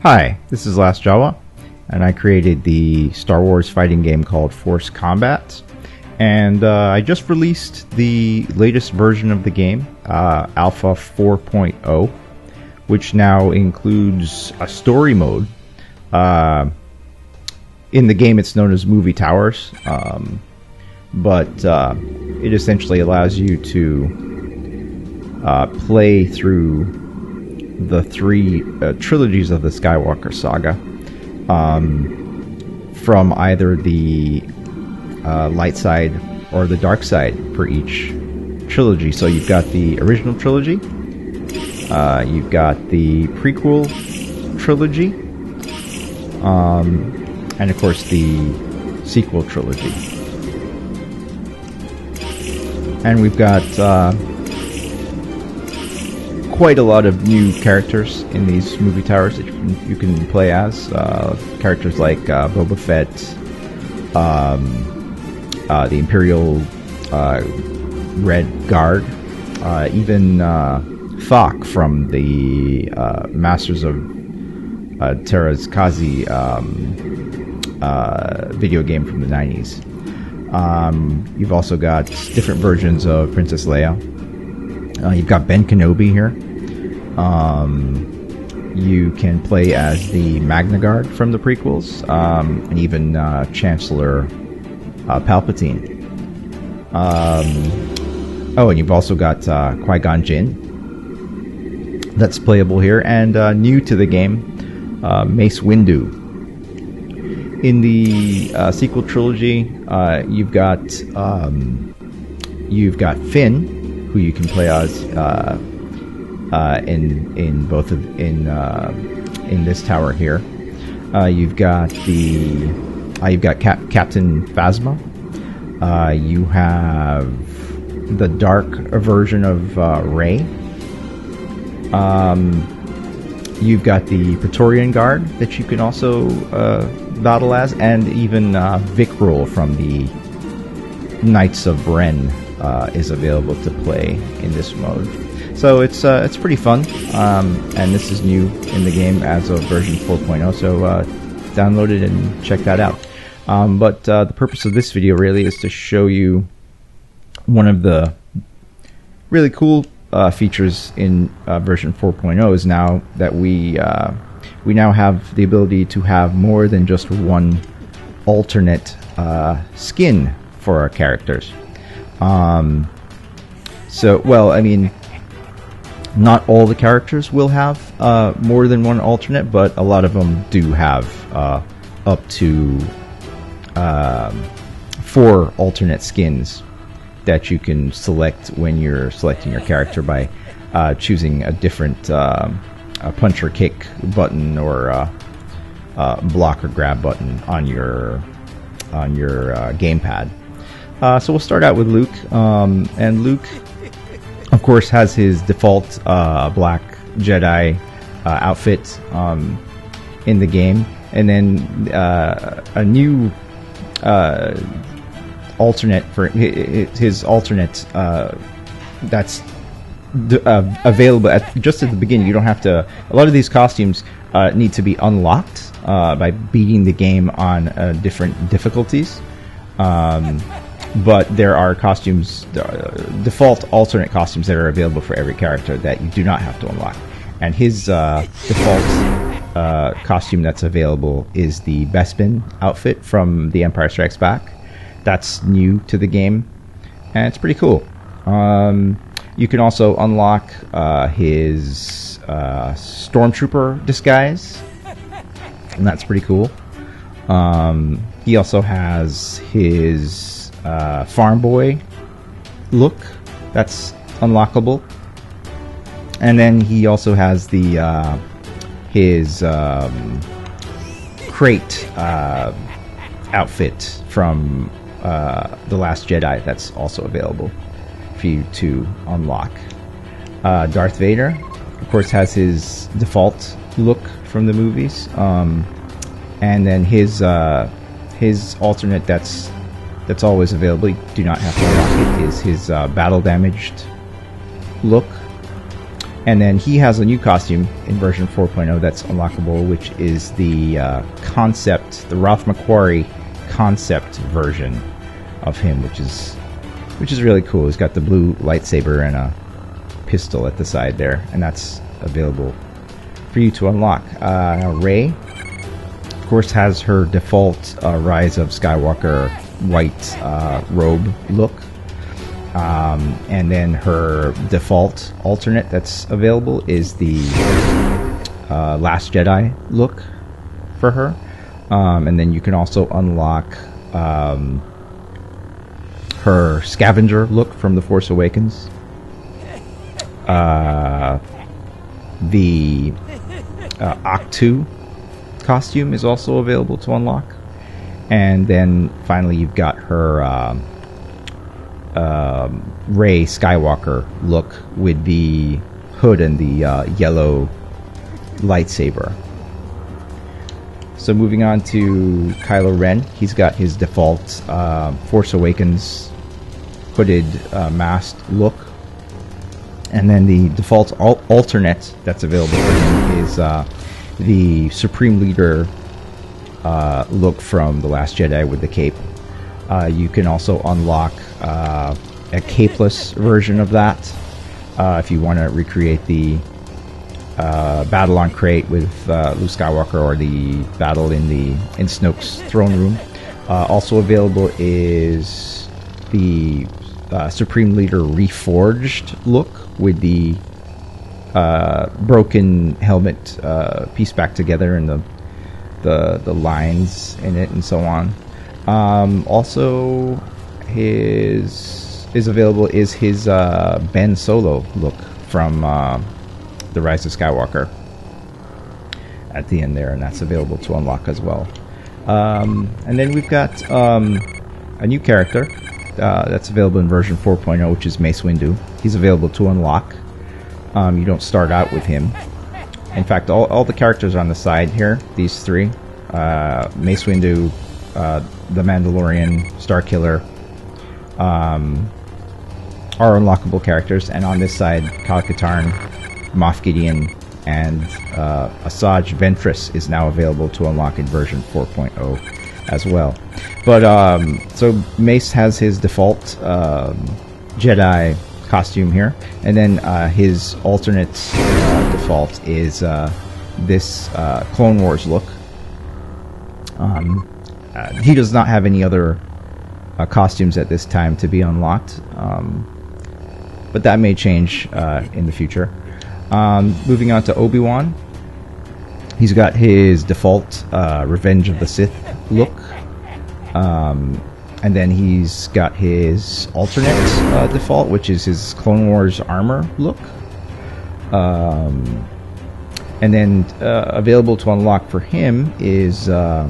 Hi, this is Last Jawa, and I created the Star Wars fighting game called Force Combat. And I just released the latest version of the game, Alpha 4.0, which now includes a story mode. In the game, it's known as Movie Towers, but it essentially allows you to play through the three trilogies of the Skywalker saga, from either the light side or the dark side for each trilogy. So you've got the original trilogy, you've got the prequel trilogy, and of course the sequel trilogy. And we've got quite a lot of new characters in these movie towers that you can play as. Characters like Boba Fett, the Imperial Red Guard, even Thok from the Masters of Terra's Kazi video game from the 90s. You've also got different versions of Princess Leia. You've got Ben Kenobi here. You can play as the Magna Guard from the prequels, and even Chancellor Palpatine. And you've also got Qui-Gon Jinn that's playable here, and new to the game, Mace Windu. In the sequel trilogy, you've got Finn, who you can play as in this tower here. You've got Captain Phasma. You have the dark version of Rey. You've got the Praetorian Guard that you can also battle as, and even Vic Roll from the Knights of Ren is available to play in this mode. So it's pretty fun, and this is new in the game as of version 4.0, so download it and check that out. But the purpose of this video really is to show you one of the really cool features in version 4.0 is now that we now have the ability to have more than just one alternate skin for our characters. Not all the characters will have more than one alternate, but a lot of them do have up to 4 alternate skins that you can select when you're selecting your character by choosing a different punch or kick button or block or grab button on your gamepad. So we'll start out with Luke, and Luke, of course, has his default black Jedi outfit in the game, and then a new alternate for his alternate that's available just at the beginning. You don't have to. A lot of these costumes need to be unlocked by beating the game on different difficulties. But there are costumes, default alternate costumes that are available for every character that you do not have to unlock. And his default costume that's available is the Bespin outfit from The Empire Strikes Back. That's new to the game, and it's pretty cool. You can also unlock his Stormtrooper disguise, and that's pretty cool. He also has his farm boy look that's unlockable, and then he also has the his crate outfit from The Last Jedi that's also available for you to unlock. Darth Vader, of course, has his default look from the movies, and then his alternate that's always available, you do not have to unlock it, is his battle damaged look. And then he has a new costume in version 4.0 that's unlockable, which is the concept, the Ralph McQuarrie concept version of him, which is really cool. He's got the blue lightsaber and a pistol at the side there, and that's available for you to unlock. Rey, of course, has her default Rise of Skywalker white robe look. And then her default alternate that's available is the Last Jedi look for her. And then you can also unlock her scavenger look from The Force Awakens. The Octu costume is also available to unlock. And then finally you've got her Rey Skywalker look with the hood and the yellow lightsaber. So moving on to Kylo Ren, he's got his default Force Awakens hooded masked look. And then the default alternate that's available for him is the Supreme Leader look from The Last Jedi with the cape. You can also unlock a capeless version of that if you want to recreate the battle on Crate with Luke Skywalker, or the battle in Snoke's throne room. Also available is the Supreme Leader Reforged look with the broken helmet pieced back together and the lines in it and so on. Also, his Ben Solo look from The Rise of Skywalker at the end there, and that's available to unlock as well. And then we've got a new character that's available in version 4.0, which is Mace Windu. He's available to unlock. You don't start out with him. In fact, all the characters on the side here, these three, Mace Windu, the Mandalorian, Starkiller, are unlockable characters, and on this side, Katarn, Moff Gideon, and Asajj Ventress is now available to unlock in version 4.0 as well. But so Mace has his default Jedi costume here, and then his alternate default is this Clone Wars look. He does not have any other costumes at this time to be unlocked, but that may change in the future. Moving on to Obi-Wan, he's got his default Revenge of the Sith look, and then he's got his alternate default, which is his Clone Wars armor look. And then available to unlock for him is the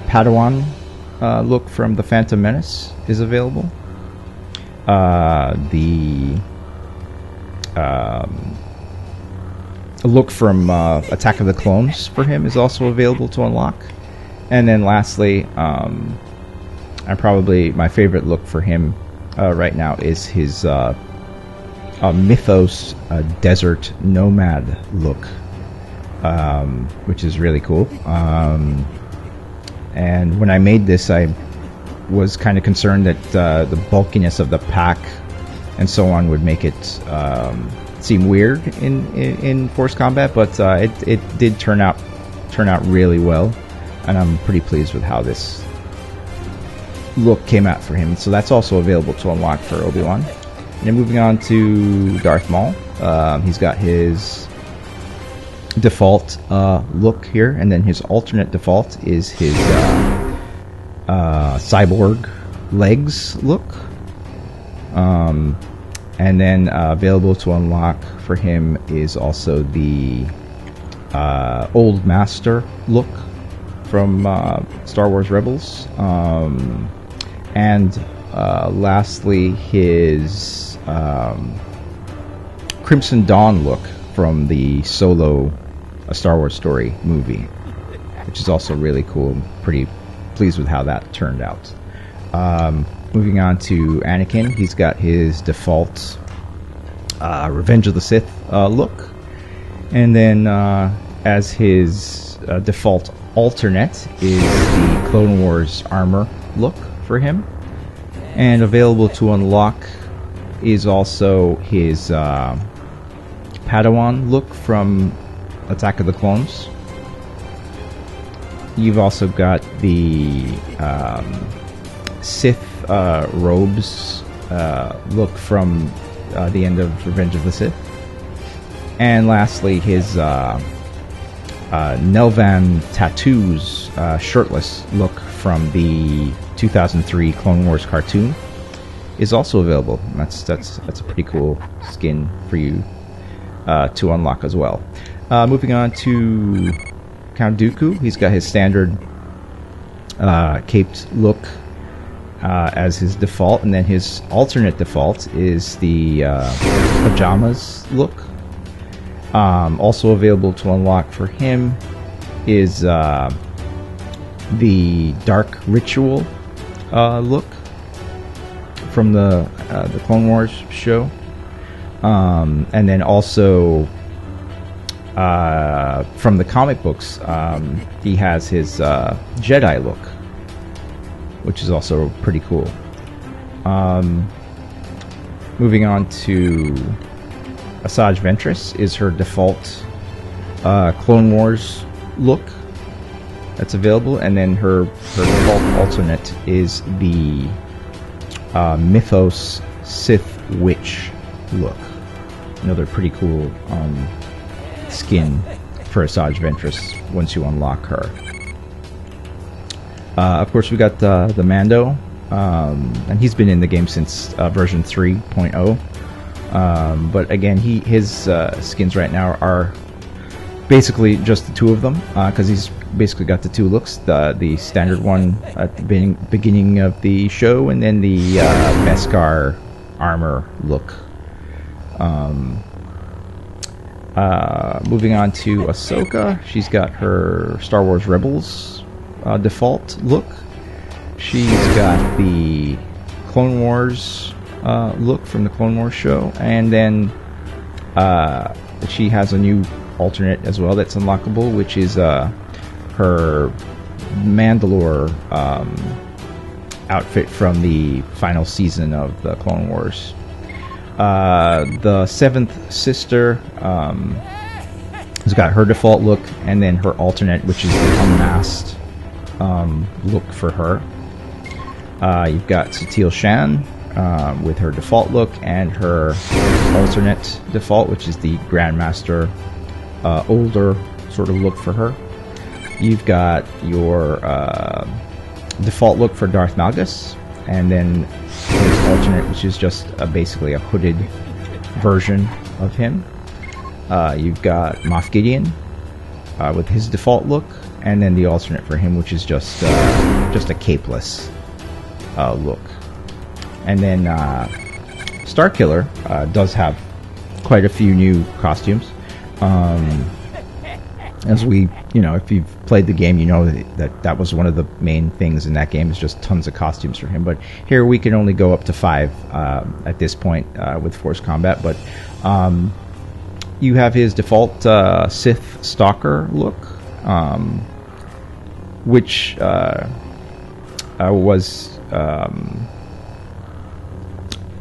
Padawan look from The Phantom Menace is available. The look from Attack of the Clones for him is also available to unlock. And then lastly, and probably my favorite look for him right now is his Mythos Desert Nomad look, which is really cool. And when I made this, I was kind of concerned that the bulkiness of the pack and so on would make it seem weird in Force Combat, but it did turn out really well, and I'm pretty pleased with how this look came out for him. So that's also available to unlock for Obi-Wan. And then moving on to Darth Maul, he's got his default look here, and then his alternate default is his cyborg legs look. And then available to unlock for him is also the Old Master look from Star Wars Rebels. And lastly, his Crimson Dawn look from the Solo A Star Wars Story movie, which is also really cool. I'm pretty pleased with how that turned out. Moving on to Anakin, he's got his default Revenge of the Sith look. And then as his default alternate is the Clone Wars armor look for him. And available to unlock is also his Padawan look from Attack of the Clones. You've also got the Sith robes look from the end of Revenge of the Sith. And lastly, his Nelvan tattoos shirtless look from the 2003 Clone Wars cartoon is also available. That's a pretty cool skin for you to unlock as well. Moving on to Count Dooku, he's got his standard caped look as his default, and then his alternate default is the pajamas look. Also available to unlock for him is the Dark Ritual look from the Clone Wars show, and then also from the comic books, he has his Jedi look, which is also pretty cool. Moving on to Asajj Ventress is her default Clone Wars look that's available, and then her default alternate is the Mythos Sith Witch look. Another pretty cool skin for Asajj Ventress once you unlock her. Of course, we got the Mando, and he's been in the game since version 3.0. But again, his skins right now are basically just the two of them, because he's basically got the two looks, the standard one at the beginning of the show, and then the Beskar armor look. Moving on to Ahsoka, she's got her Star Wars Rebels default look. She's got the Clone Wars look from the Clone Wars show, and then she has a new alternate as well that's unlockable, which is her Mandalore outfit from the final season of the Clone Wars. The Seventh Sister has got her default look, and then her alternate, which is the unmasked look for her. You've got Satele Shan with her default look, and her alternate default, which is the Grandmaster older sort of look for her. You've got your default look for Darth Malgus, and then his alternate, which is just basically a hooded version of him. You've got Moff Gideon with his default look, and then the alternate for him, which is just a capeless look. And then Starkiller does have quite a few new costumes. As we, if you've played the game, you know that was one of the main things in that game, is just tons of costumes for him. But here we can only go up to 5 at this point with Force Combat. But you have his default Sith Stalker look, which was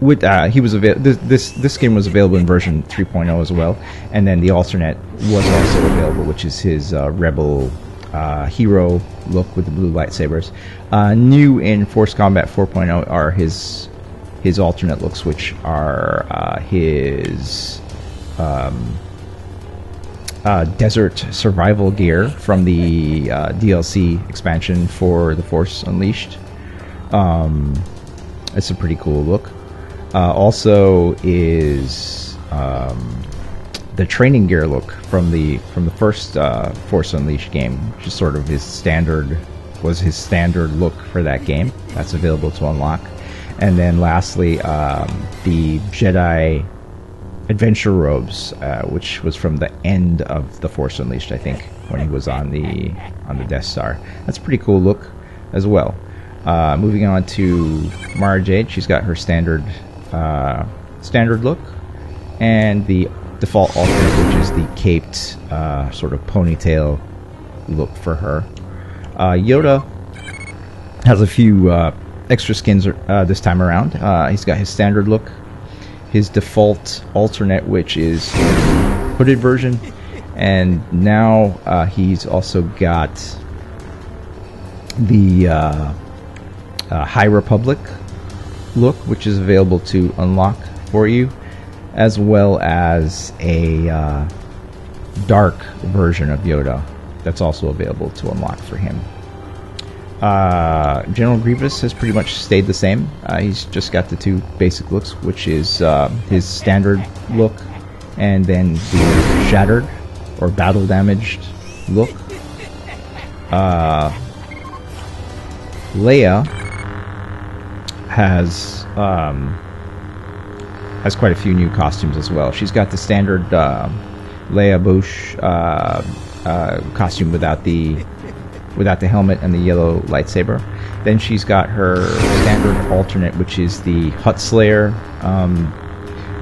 he was this skin was available in version 3.0 as well, and then the alternate was also available, which is his Rebel hero look with the blue lightsabers. New in Force Combat 4.0 are his alternate looks, which are his desert survival gear from the DLC expansion for The Force Unleashed. It's a pretty cool look. Also is the training gear look from the first Force Unleashed game, which is sort of his standard look for that game. That's available to unlock. And then lastly, the Jedi adventure robes, which was from the end of the Force Unleashed, I think, when he was on the Death Star. That's a pretty cool look as well. Moving on to Mara Jade, she's got her standard look, and the default alternate, which is the caped sort of ponytail look for her. Yoda has a few extra skins this time around. He's got his standard look, his default alternate, which is the hooded version, and now he's also got the High Republic look, which is available to unlock for you, as well as a dark version of Yoda that's also available to unlock for him. General Grievous has pretty much stayed the same. He's just got the two basic looks, which is his standard look and then the shattered or battle damaged look. Leia has quite a few new costumes as well. She's got the standard Leia Bush costume without the helmet and the yellow lightsaber. Then she's got her standard alternate, which is the Hutt Slayer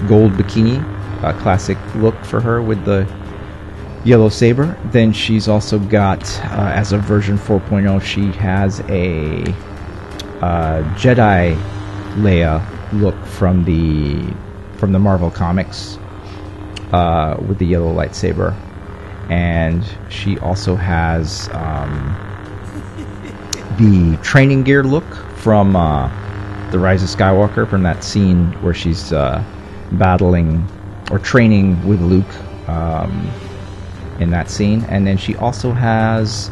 gold bikini, classic look for her with the yellow saber. Then she's also got, as of version 4.0, she has a Jedi Leia look from the Marvel comics with the yellow lightsaber. And she also has the training gear look from The Rise of Skywalker, from that scene where she's battling or training with Luke in that scene. And then she also has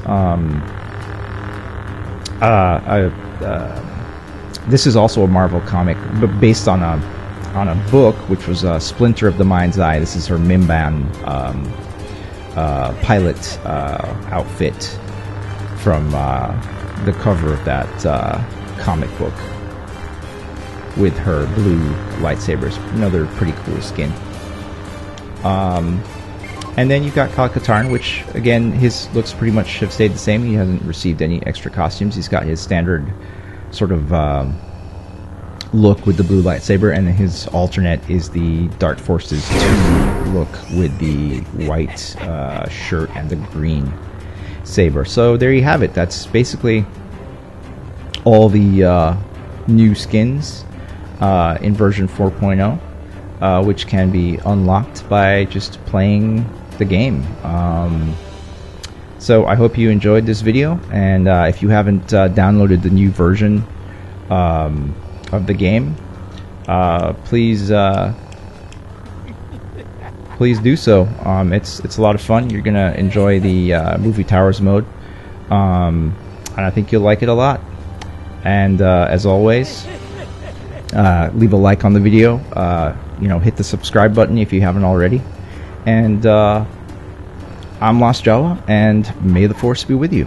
this is also a Marvel comic, but based on a book, which was Splinter of the Mind's Eye. This is her Mimban pilot outfit from the cover of that comic book with her blue lightsabers. Another pretty cool skin. And then you've got Katarn, which again, his looks pretty much have stayed the same. He hasn't received any extra costumes. He's got his standard sort of look with the blue lightsaber, and his alternate is the Dark Forces 2 look with the white shirt and the green saber. So there you have it. That's basically all the new skins in version 4.0, which can be unlocked by just playing the game. So I hope you enjoyed this video, and if you haven't downloaded the new version of the game, please do so. It's a lot of fun. You're gonna enjoy the Movie Towers mode, and I think you'll like it a lot. And as always, leave a like on the video. Hit the subscribe button if you haven't already. And I'm Lost Jawa, and may the Force be with you.